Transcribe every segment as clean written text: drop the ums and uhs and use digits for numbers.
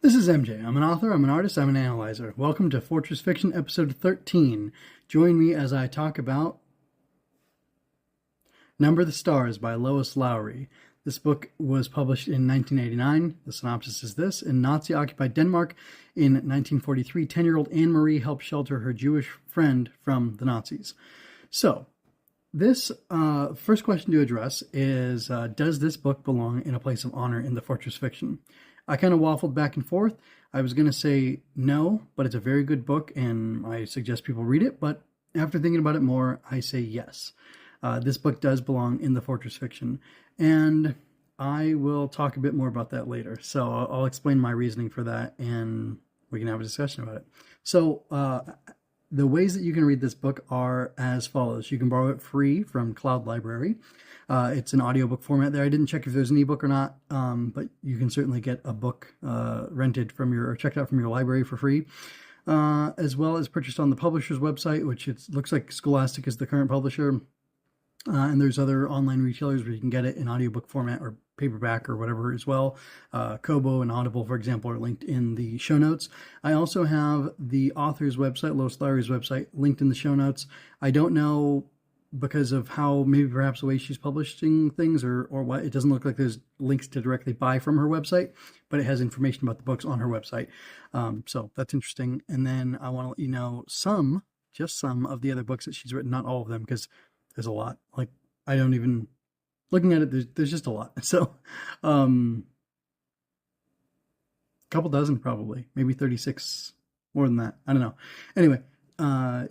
This is MJ. I'm an author, I'm an artist, I'm an analyzer. Welcome to Fortress Fiction episode 13. Join me as I talk about Number the Stars by Lois Lowry. This book was published in 1989. The synopsis is this. In Nazi-occupied Denmark in 1943, 10-year-old Anne-Marie helped shelter her Jewish friend from the Nazis. So, this first question to address is, does this book belong in a place of honor in the Fortress Fiction? I kind of waffled back and forth. I was going to say no, but it's a very good book, and I suggest people read it. But after thinking about it more, I say yes. This book does belong in the Fortress Fiction, and I will talk a bit more about that later. So I'll explain my reasoning for that, and we can have a discussion about it. So the ways that you can read this book are as follows. You can borrow it free from Cloud Library. It's an audiobook format there. I didn't check if there's an ebook or not, but you can certainly get a book rented from or checked out from your library for free, as well as purchased on the publisher's website, which it looks like Scholastic is the current publisher. And there's other online retailers where you can get it in audiobook format or paperback or whatever as well. Kobo and Audible, for example, are linked in the show notes. I also have the author's website, Lois Lowry's website, linked in the show notes. I don't know, because of how maybe perhaps the way she's publishing things or what, it doesn't look like there's links to directly buy from her website, but it has information about the books on her website. So that's interesting. And then I want to let you know just some of the other books that she's written, not all of them, because there's a lot. Like, I don't even, looking at it, there's just a lot. So, a couple dozen probably, maybe 36, more than that. I don't know. Anyway,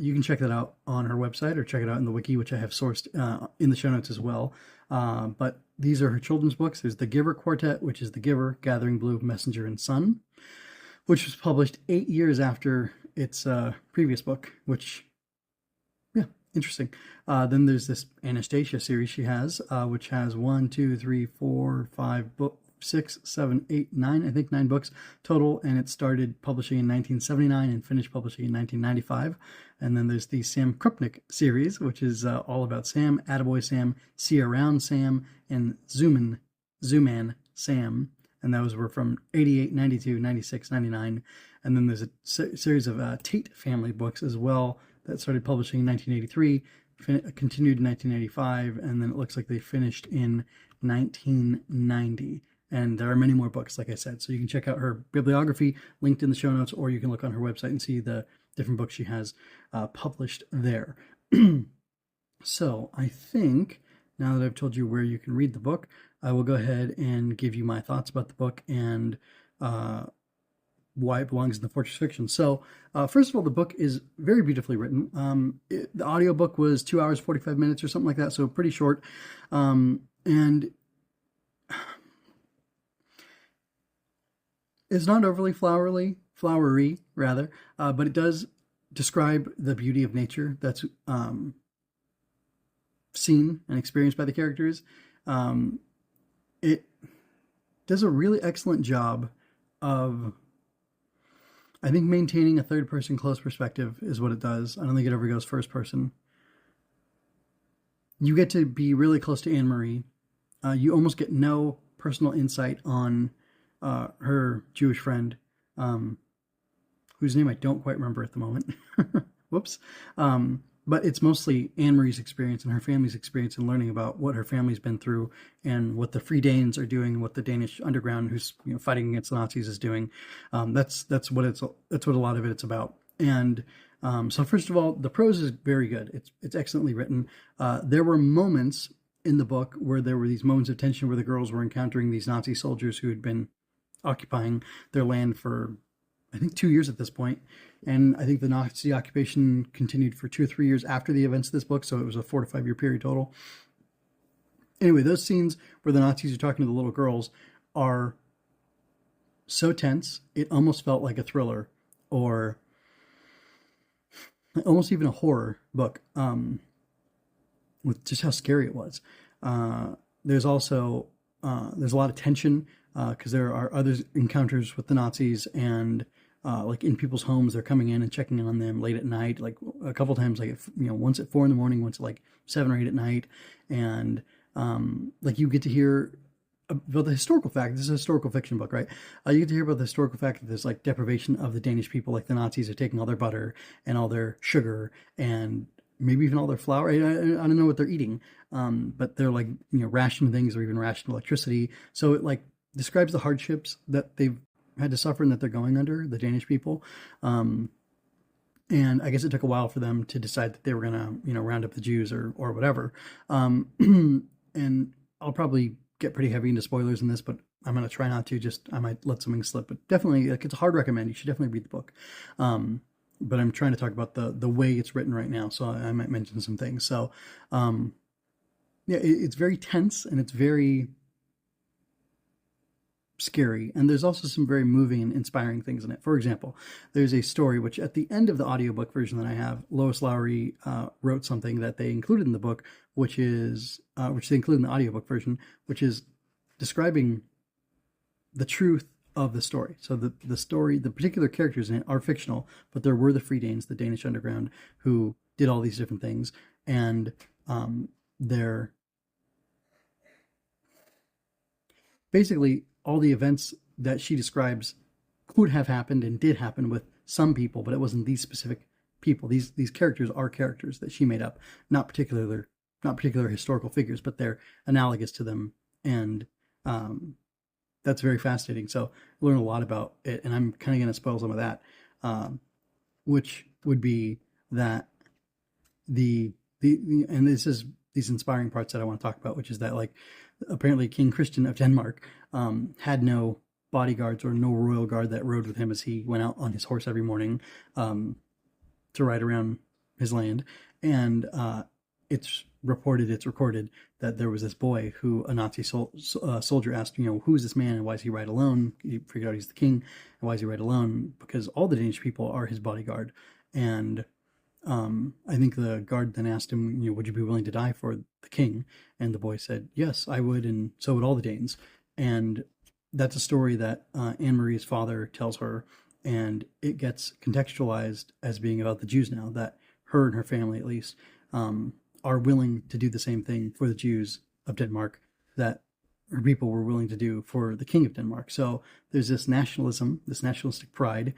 you can check that out on her website or check it out in the wiki, which I have sourced in the show notes as well. But these are her children's books. There's The Giver Quartet, which is The Giver, Gathering Blue, Messenger, and Sun, which was published 8 years after its previous book, which, yeah, interesting. Then there's this Anastasia series she has, which has 1, 2, 3, 4, 5 books. 6, 7, 8, 9, I think 9 books total, and it started publishing in 1979 and finished publishing in 1995. And then there's the Sam Krupnik series, which is all about Sam, Attaboy Sam, See Around Sam, and Zooman Sam. And those were from 88, 92, 96, 99. And then there's a series of Tate family books as well that started publishing in 1983, continued in 1985, and then it looks like they finished in 1990. And there are many more books, like I said. So you can check out her bibliography linked in the show notes, or you can look on her website and see the different books she has published there. So I think now that I've told you where you can read the book, I will go ahead and give you my thoughts about the book and why it belongs in the Fortress Fiction. So first of all, the book is very beautifully written. The audiobook was 2 hours, 45 minutes or something like that, so pretty short. And it's not overly flowery, but it does describe the beauty of nature that's seen and experienced by the characters. It does a really excellent job of, I think, maintaining a third-person close perspective is what it does. I don't think it ever goes first person. You get to be really close to Anne-Marie. You almost get no personal insight on her Jewish friend, whose name I don't quite remember at the moment. Whoops. But it's mostly Anne-Marie's experience and her family's experience in learning about what her family's been through and what the Free Danes are doing and what the Danish underground, who's fighting against the Nazis, is doing. That's what a lot of it's about. And so first of all, the prose is very good. It's excellently written. There were moments in the book where there were these moments of tension where the girls were encountering these Nazi soldiers who had been occupying their land for, I think, 2 years at this point. And I think the Nazi occupation continued for 2 or 3 years after the events of this book, so it was a 4 to 5 year period total. Anyway, those scenes where the Nazis are talking to the little girls are so tense, it almost felt like a thriller, or almost even a horror book, with just how scary it was. There's also, there's a lot of tension, because there are other encounters with the Nazis, and like in people's homes, they're coming in and checking on them late at night, like a couple times, like once at 4 in the morning, once at like 7 or 8 at night, and like you get to hear about the historical fact. This is a historical fiction book, right? You get to hear about the historical fact that there's like deprivation of the Danish people, like the Nazis are taking all their butter and all their sugar and maybe even all their flour. I don't know what they're eating, but they're like rationing things or even rationing electricity. So it like describes the hardships that they've had to suffer and that they're going under, the Danish people. And I guess it took a while for them to decide that they were gonna round up the Jews or whatever. And I'll probably get pretty heavy into spoilers in this, but I'm going to try not to. Just I might let something slip, but definitely like it's a hard recommend. You should definitely read the book. But I'm trying to talk about the way it's written right now, so I might mention some things. So yeah, it's very tense and it's very scary, and there's also some very moving and inspiring things in it. For example, there's a story which at the end of the audiobook version that I have, Lois Lowry wrote something that they included in the book, which they include in the audiobook version, which is describing the truth of the story. So the story, the particular characters in it are fictional, but there were the Free Danes, the Danish underground, who did all these different things, and they're basically all the events that she describes could have happened and did happen with some people, but it wasn't these specific people. These characters are characters that she made up, not particular historical figures, but they're analogous to them, and that's very fascinating. So I learned a lot about it, and I'm kind of going to spoil some of that, which would be that and this is these inspiring parts that I want to talk about, which is that like apparently King Christian of Denmark had no bodyguards or no royal guard that rode with him as he went out on his horse every morning to ride around his land. And it's recorded that there was this boy who a Nazi soldier asked, who is this man and why does he ride alone? He figured out he's the king, and why is he ride alone? Because all the Danish people are his bodyguard. And I think the guard then asked him, would you be willing to die for the king? And the boy said, yes, I would, and so would all the Danes. And that's a story that Anne-Marie's father tells her, and it gets contextualized as being about the Jews now, that her and her family, at least, are willing to do the same thing for the Jews of Denmark that her people were willing to do for the king of Denmark. So there's this nationalism, this nationalistic pride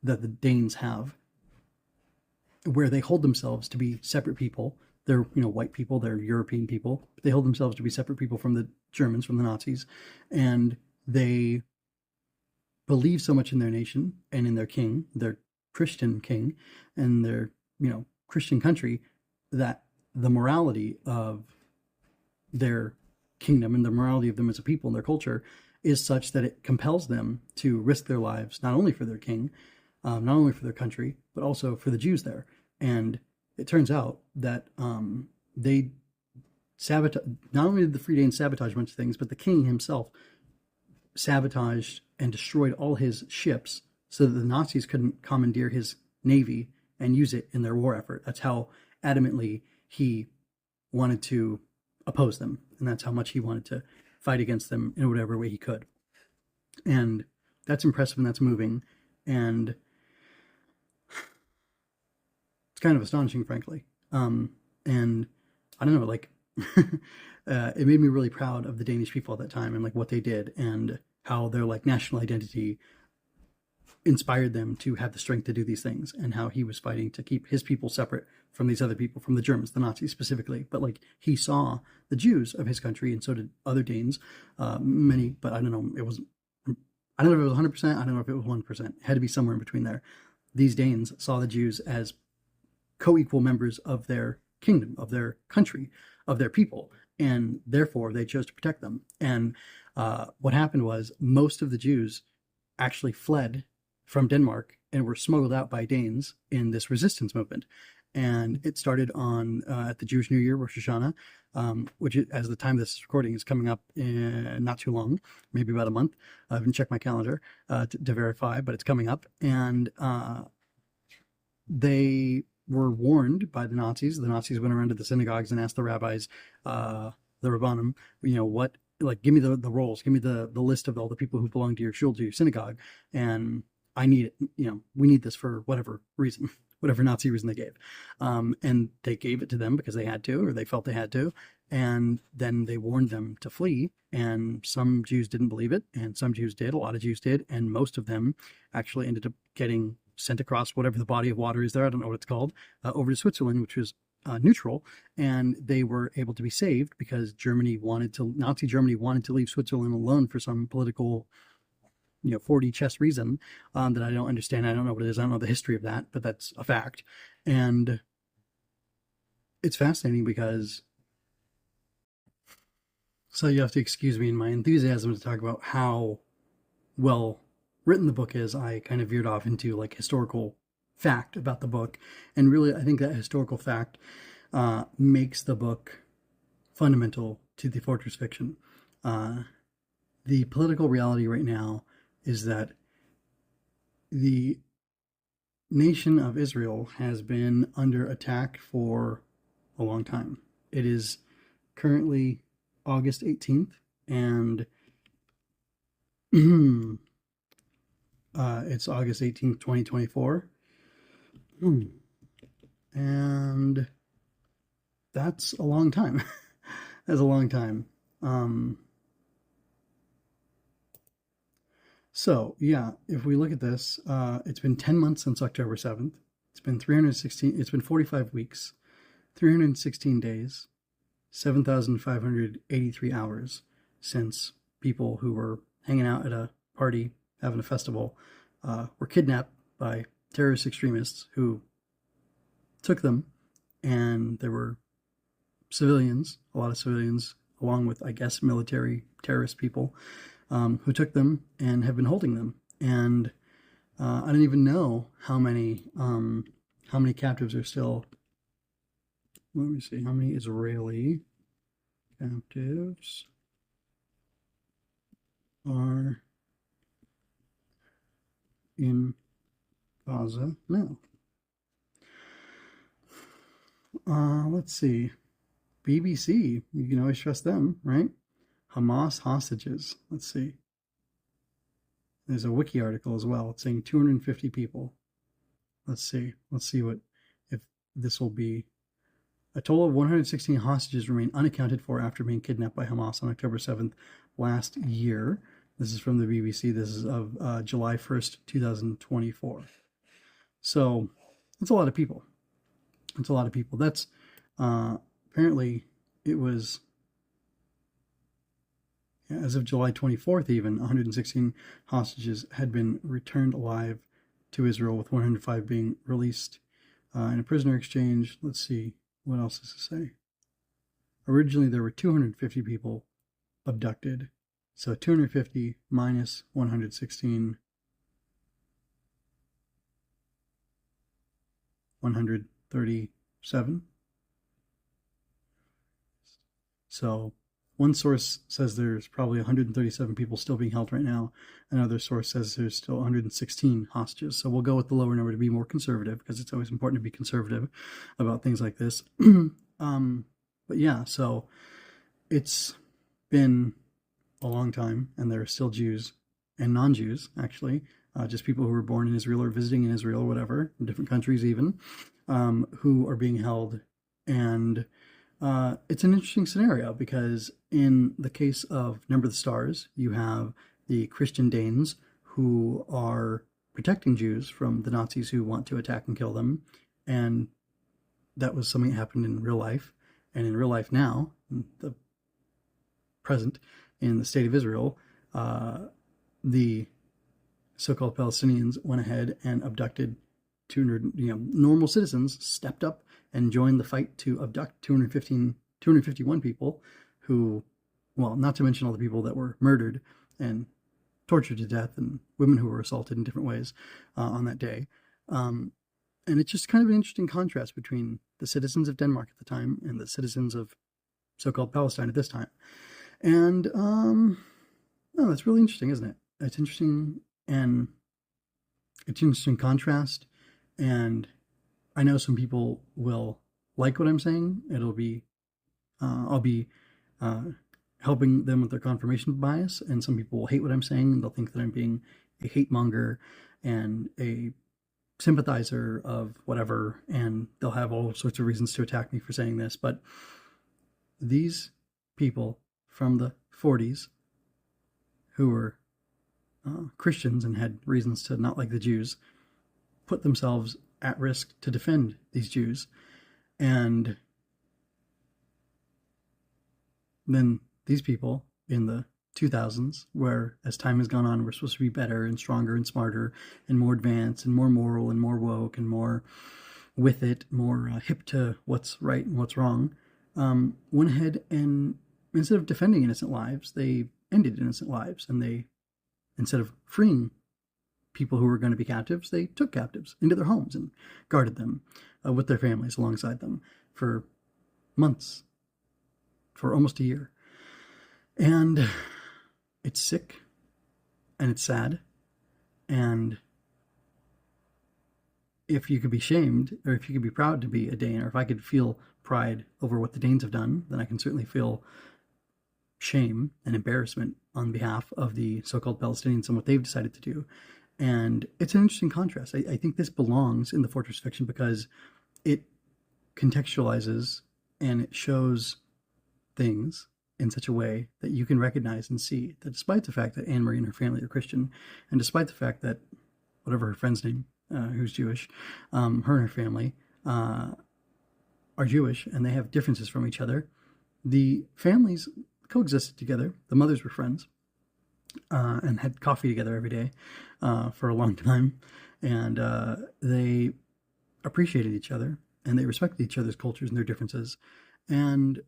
that the Danes have, where they hold themselves to be separate people. They're, white people, they're European people, but they hold themselves to be separate people from the Germans, from the Nazis, and they believe so much in their nation and in their king, their Christian king, and their, Christian country, that the morality of their kingdom and the morality of them as a people and their culture is such that it compels them to risk their lives, not only for their king, not only for their country, but also for the Jews there. And it turns out that they sabotage, not only did the Free Danes sabotage a bunch of things, but the king himself sabotaged and destroyed all his ships so that the Nazis couldn't commandeer his navy and use it in their war effort. That's how adamantly he wanted to oppose them, and that's how much he wanted to fight against them in whatever way he could. And that's impressive and that's moving, and it's kind of astonishing, frankly. And I don't know, like it made me really proud of the Danish people at that time and like what they did and how their like national identity inspired them to have the strength to do these things, and how he was fighting to keep his people separate from these other people, from the Germans, the Nazis specifically. But like he saw the Jews of his country, and so did other Danes, many, but I don't know, I don't know if it was 100%, I don't know if it was 1%, it had to be somewhere in between there. These Danes saw the Jews as co-equal members of their kingdom, of their country, of their people, and therefore they chose to protect them. And what happened was most of the Jews actually fled from Denmark and were smuggled out by Danes in this resistance movement. And it started on at the Jewish New Year, Rosh Hashanah, which is, as the time this is recording, is coming up in not too long, maybe about a month. I haven't checked my calendar to verify, but it's coming up. And they were warned by the Nazis. The Nazis went around to the synagogues and asked the rabbis, the Rabbanim, what, like, give me the rolls, give me the list of all the people who belong to your shul, to your synagogue, and I need it. We need this for whatever reason, whatever Nazi reason they gave. And they gave it to them because they had to, or they felt they had to. And then they warned them to flee, and some Jews didn't believe it, and some Jews did. A lot of Jews did, and most of them actually ended up getting sent across whatever the body of water is there. I don't know what it's called, over to Switzerland, which was neutral, and they were able to be saved because Nazi Germany wanted to leave Switzerland alone for some political, 40 chess reason that I don't understand. I don't know what it is. I don't know the history of that, but that's a fact. And it's fascinating because, so you have to excuse me in my enthusiasm to talk about how well written the book is. I kind of veered off into like historical fact about the book, and really I think that historical fact makes the book fundamental to the fortress fiction. The political reality right now is that the nation of Israel has been under attack for a long time. It is currently August 18th, and it's August 18th, 2024. And that's a long time. That's a long time. So, yeah, if we look at this, it's been 10 months since October 7th. It's been 45 weeks, 316 days, 7,583 hours since people who were hanging out at a party, having a festival, were kidnapped by terrorist extremists who took them, and there were civilians, a lot of civilians, along with, I guess, military terrorist people, who took them and have been holding them. And I don't even know how many captives are still. Let me see, how many Israeli captives are in Gaza now. Let's see. BBC, you can always trust them, right? Hamas hostages. Let's see. There's a wiki article as well. It's saying 250 people. Let's see. Let's see if this will be. A total of 116 hostages remain unaccounted for after being kidnapped by Hamas on October 7th last year. This is from the BBC. This is of July 1st, 2024. So that's a lot of people. It's a lot of people. That's apparently it was, as of July 24th, even 116 hostages had been returned alive to Israel, with 105 being released in a prisoner exchange. Let's see, what else does it say? Originally, there were 250 people abducted. So 250 minus 116, 137. So one source says there's probably 137 people still being held right now. Another source says there's still 116 hostages. So we'll go with the lower number to be more conservative, because it's always important to be conservative about things like this. But yeah, so it's been a long time, and there are still Jews and non-Jews, actually, just people who were born in Israel or visiting in Israel or whatever, in different countries even, who are being held. And it's an interesting scenario, because in the case of Number the Stars, you have the Christian Danes who are protecting Jews from the Nazis who want to attack and kill them. And that was something that happened in real life. And in real life now, in the present, in the state of Israel, the so-called Palestinians went ahead and abducted 200, normal citizens stepped up and joined the fight to abduct 251 people who, well, not to mention all the people that were murdered and tortured to death, and women who were assaulted in different ways on that day. And it's just kind of an interesting contrast between the citizens of Denmark at the time and the citizens of so-called Palestine at this time. And that's really interesting, isn't it? It's interesting, and it's an interesting contrast. And I know some people will like what I'm saying. It'll be, I'll be helping them with their confirmation bias, and some people will hate what I'm saying, and they'll think that I'm being a hate monger and a sympathizer of whatever, and they'll have all sorts of reasons to attack me for saying this. But these people from the 40s who were Christians and had reasons to not like the Jews put themselves at risk to defend these Jews. And then these people in the 2000s, where as time has gone on, we're supposed to be better and stronger and smarter and more advanced and more moral and more woke and more with it, more hip to what's right and what's wrong, went ahead and instead of defending innocent lives, they ended innocent lives. And they, instead of freeing people who were going to be captives, they took captives into their homes and guarded them with their families alongside them for months, for almost a year. And it's sick and it's sad. And if you could be shamed, or if you could be proud to be a Dane, or if I could feel pride over what the Danes have done, then I can certainly feel shame and embarrassment on behalf of the so-called Palestinians and what they've decided to do. And it's an interesting contrast. I think this belongs in the Fortress fiction because it contextualizes and it shows things in such a way that you can recognize and see that despite the fact that Anne Marie and her family are Christian, and despite the fact that whatever her friend's name, who's Jewish, her and her family are Jewish, and they have differences from each other, the families coexisted together. The mothers were friends and had coffee together every day for a long time, and they appreciated each other, and they respected each other's cultures and their differences. And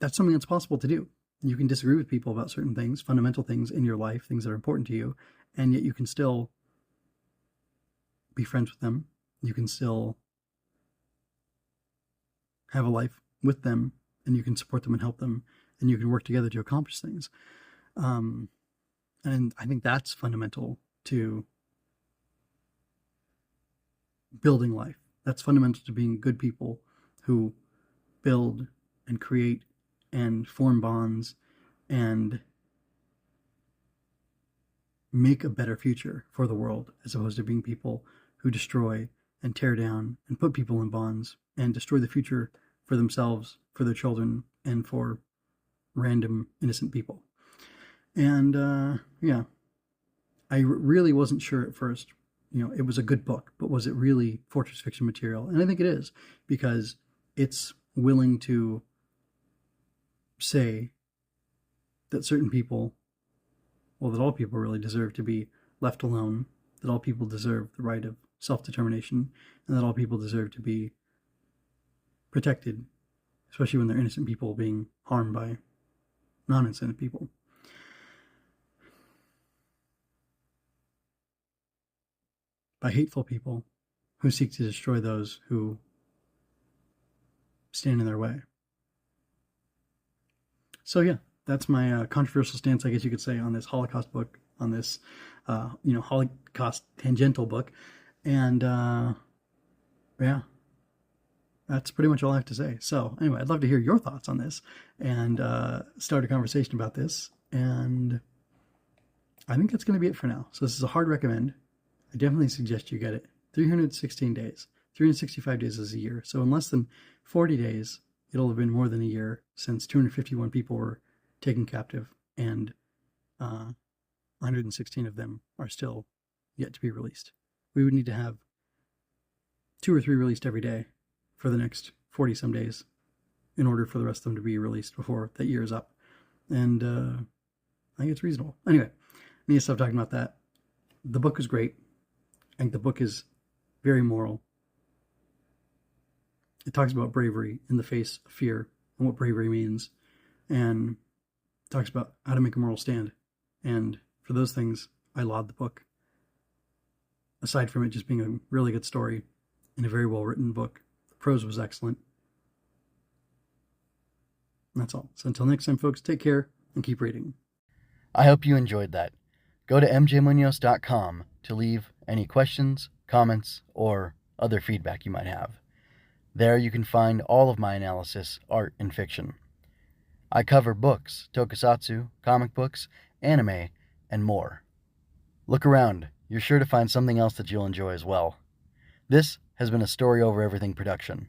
that's something that's possible to do. You can disagree with people about certain things, fundamental things in your life, things that are important to you, and yet you can still be friends with them. You can still have a life with them, and you can support them and help them, and you can work together to accomplish things. And I think that's fundamental to building life. That's fundamental to being good people who build and create and form bonds and make a better future for the world, as opposed to being people who destroy and tear down and put people in bonds and destroy the future for themselves, for their children, and for random innocent people. And I really wasn't sure at first. It was a good book, but was it really Fortress fiction material? And I think it is, because it's willing to say that certain people, well, that all people really deserve to be left alone, that all people deserve the right of self-determination, and that all people deserve to be protected, especially when they're innocent people being harmed by non-innocent people. By hateful people who seek to destroy those who stand in their way. So yeah, that's my controversial stance, I guess you could say, on this Holocaust book, on this Holocaust tangential book. And yeah, that's pretty much all I have to say. So anyway, I'd love to hear your thoughts on this and start a conversation about this. And I think that's going to be it for now. So this is a hard recommend. I definitely suggest you get it. 316 days. 365 days is a year. So in less than 40 days, it'll have been more than a year since 251 people were taken captive, and 116 of them are still yet to be released. We would need to have 2 or 3 released every day for the next 40-some days in order for the rest of them to be released before that year is up. And I think it's reasonable. Anyway, I need to stop talking about that. The book is great. I think the book is very moral. It talks about bravery in the face of fear and what bravery means, and talks about how to make a moral stand. And for those things, I laud the book. Aside from it just being a really good story and a very well-written book, the prose was excellent. And that's all. So until next time, folks, take care and keep reading. I hope you enjoyed that. Go to mjmunoz.com to leave any questions, comments, or other feedback you might have. There you can find all of my analysis, art, and fiction. I cover books, tokusatsu, comic books, anime, and more. Look around. You're sure to find something else that you'll enjoy as well. This has been a Story Over Everything production.